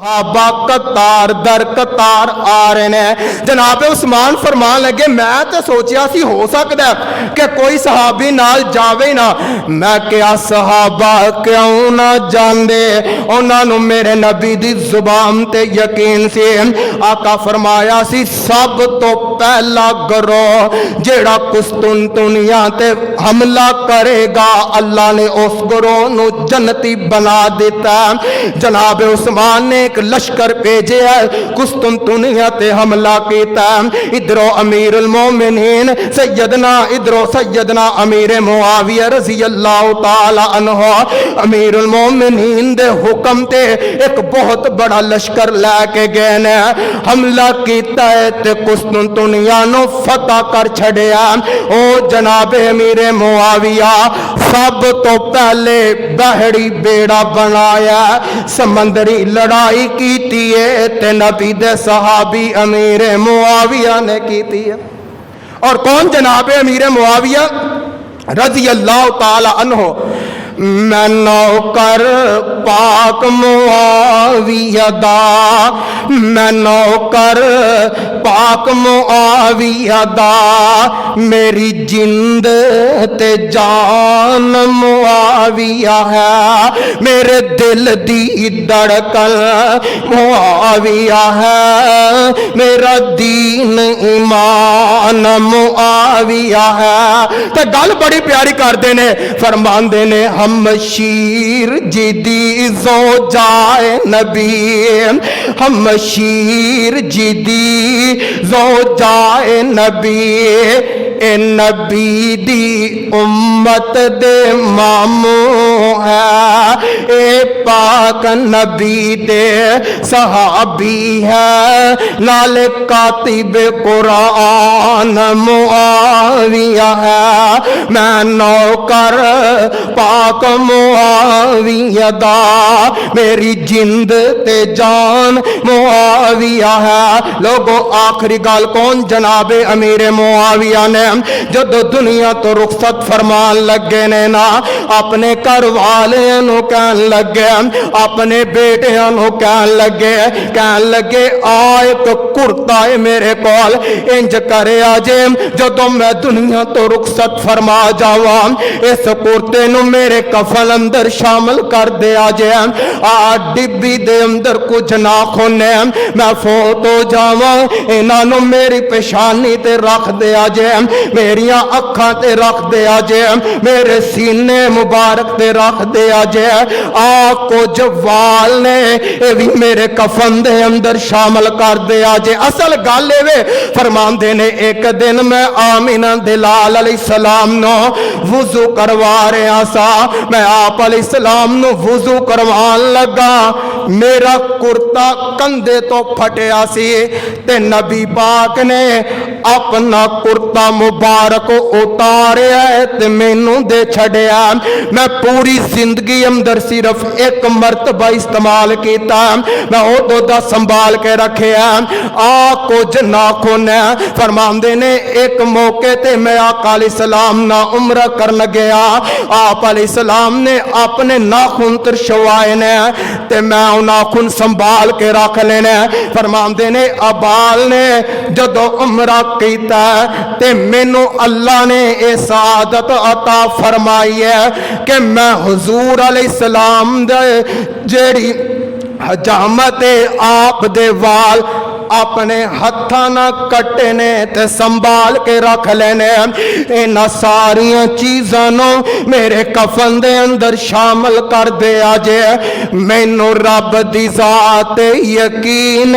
صحابہ قطار در قطار آ رہے ہیں. جناب عثمان فرمان لگے میں تے سوچیا سی ہو سکتا ہے کہ کوئی صحابی نال جاوے نا. میں کیا صحابہ کیوں نہ جاندے, انہاں نو میرے نبی دی زبان تے یقین سی. آقا فرمایا سی سب تو پہلا گروہ جیڑا قسطنطنیہ تے حملہ کرے گا اللہ نے اس گروہ نو جنتی بنا دیتا. جناب عثمان نے ایک لشکر بھیجے ہے, قسطنطنیہ تے حملہ کیتا. ادھرو امیر المومنین سیدنا امیر معاویہ رضی اللہ تعالی عنہ امیر المومنین دے حکم تے ایک بہت بڑا لشکر لے کے گئے نے, حملہ کیتا ہے تے قسطنطنیہ نو فتح کر چھڑیا. او جناب امیر معاویہ سب تو پہلے بحری بیڑا بنایا, سمندری لڑائی کیتی ہے تے نبی دے صحابی امیر معاویہ نے کیتی ہے. اور کون جناب امیر معاویہ رضی اللہ تعالی عنہ؟ میں نوکر پاک معاویہ دا, میں نوکر پاک معاویہ دا, میری جند تے جان معاویہ ہے, میرے دل دی دھڑکن معاویہ ہے, میرا دین ایمان معاویہ ہے. تے گل بڑی پیاری کر دینے, فرمان دینے ہم شیر جی دی زوجائے نبی, ہم شیر جی دی زوجائے نبی, اے نبی دی امت دے ماموں ہے, اے پاک نبی دے صحابی ہے, نال کاتب قرآن معاویہ ہے. میں نوکر پاک معاویہ دا, میری جند تے جان معاویہ ہے. لوگو آخری گال کون؟ جناب امیر معاویہ نے جب دنیا تو رخصت فرمان لگے نے نا, اپنے گھر والے نو کہن لگے, اپنے بیٹے نو کہن لگے آ ایک کرتا ہے میرے کول, انج کرے آجے جدو میں دنیا تو رخصت فرما جاواں اس کرتے نو میرے کفن اندر شامل کر دے آجے, آ ڈبی دے اندر کچھ ناخن ہے, میں فوت ہو جاواں انہاں نو میری پیشانی تے رکھ دے آجے, میریاں اکھاں تے رکھ دے آجے, میرے سینے مبارک تے رکھ دے آجے, آ کچھ وال نے اے بھی میرے کفن دے اندر شامل کر دے آجے. اصل گل اے فرمان دے نے ایک دن میں آمینہ دلال علیہ السلام نو وضو کروا رہا سا, میں آپ علیہ السلام نو وضو کروان لگا, میرا کرتا کندھے تو پھٹیا سی تے نبی پاک نے اپنا کرتا مبارک اتاریا تے مینوں دے چھڑیا. میں پوری زندگی اندر صرف ایک مرتبہ استعمال کیتا, میں او دا سنبھال کے رکھیا. آ کچھ ناخن فرمان دے نے ایک موقع تے میں آقا علیہ السلام نا عمرہ کرن گیا, آپ علیہ السلام نے اپنے ناخن ترشوائے نے تے میں ناخن سنبھال کے رکھ لینے. فرمان دے نے ابال نے جدو عمرہ کیتا تے مینوں اللہ نے اے سعادت عطا فرمائی ہے کہ میں حضور علیہ السلام دے جیڑی حجامت آپ دے وال اپنے ہتھاں نہ کٹے نے تے سنبھال کے رکھ لینے. انہاں ساریاں چیزاں نو میرے کفن دے اندر شامل کر دے آجے, مینوں رب دی ذات یقین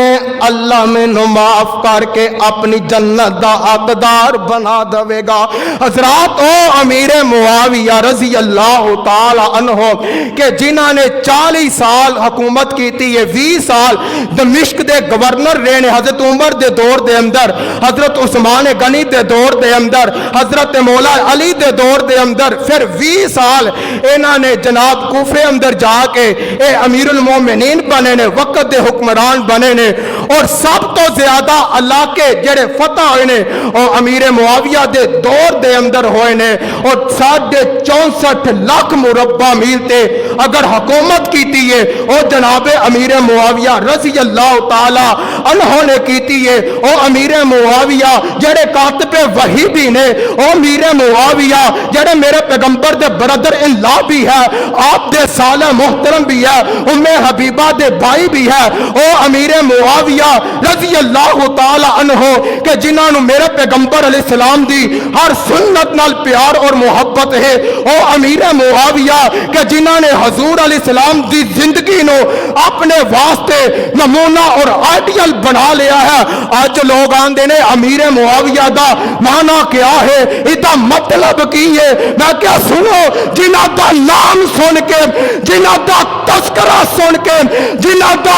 اللہ مینوں معاف کر کے اپنی جنت دا حقدار بنا دے گا. حضرات او امیر معاویہ رضی اللہ تعالی عنہ کہ جنہاں نے 40 سال حکومت کیتی ہے, 20 سال دمشق دے گورنر رہے نے, حضرت عمر دے دور دے اندر, حضرت عثمان غنی دے دور دے اندر, حضرت مولا علی دے دور دے اندر, پھر 20 سال انہاں نے جناب کوفے اندر جا کے اے امیر المومنین بنے نے, وقت دے حکمران بنے نے. اور سب تو زیادہ علاقے جڑے فتح ہوئے نے اور امیر معاویہ دے دور دے اندر ہوئے نے اور 64.5 لاکھ مربع میل تے اگر حکومت کیتی ہے اور جناب امیر معاویہ رضی اللہ تعالی عنہ نے کیتی ہے اور امیر معاویہ جڑے کاتب وحی بھی نے اور امیر معاویہ جڑے میرے پیغمبر دے برادر ان لا بھی ہے آپ دے سالہ محترم بھی ہے ام حبیبہ دے بھائی بھی ہے اور امیر معاویہ رضی اللہ تعالی عنہ کہ جنہاں نو میرے پیغمبر علیہ السلام دی ہر سنت نال پیار اور محبت ہے اور امیر معاویہ کہ جنہاں نے حضور علیہ السلام دی زندگی نو اپنے واسطے نمونہ اور آئیڈیل بنا لیا ہے آج لوگ آندے نے امیر معاویہ دا معنی کیا ہے ایدہ مطلب کی ہے میں کیا سنو جنہ دا نام سن کے جنہ دا تذکرہ سن کے جنہ دا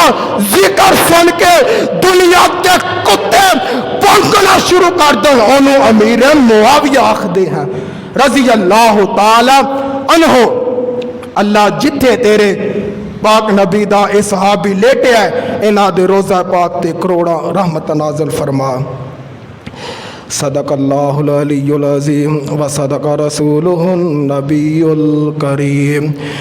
ذکر سن کے دنیا کے کتے پنکنا شروع کر دیں انہوں امیر معاویہ آخدے ہیں رضی اللہ تعالی عنہ اللہ جتھے تیرے پاک نبی دا اے صحابی لیٹے ہیں انہاں دے روزہ پاک تے کروڑا رحمت نازل فرما صدق اللہ العلی العظیم و صدق رسولہ النبی الکریم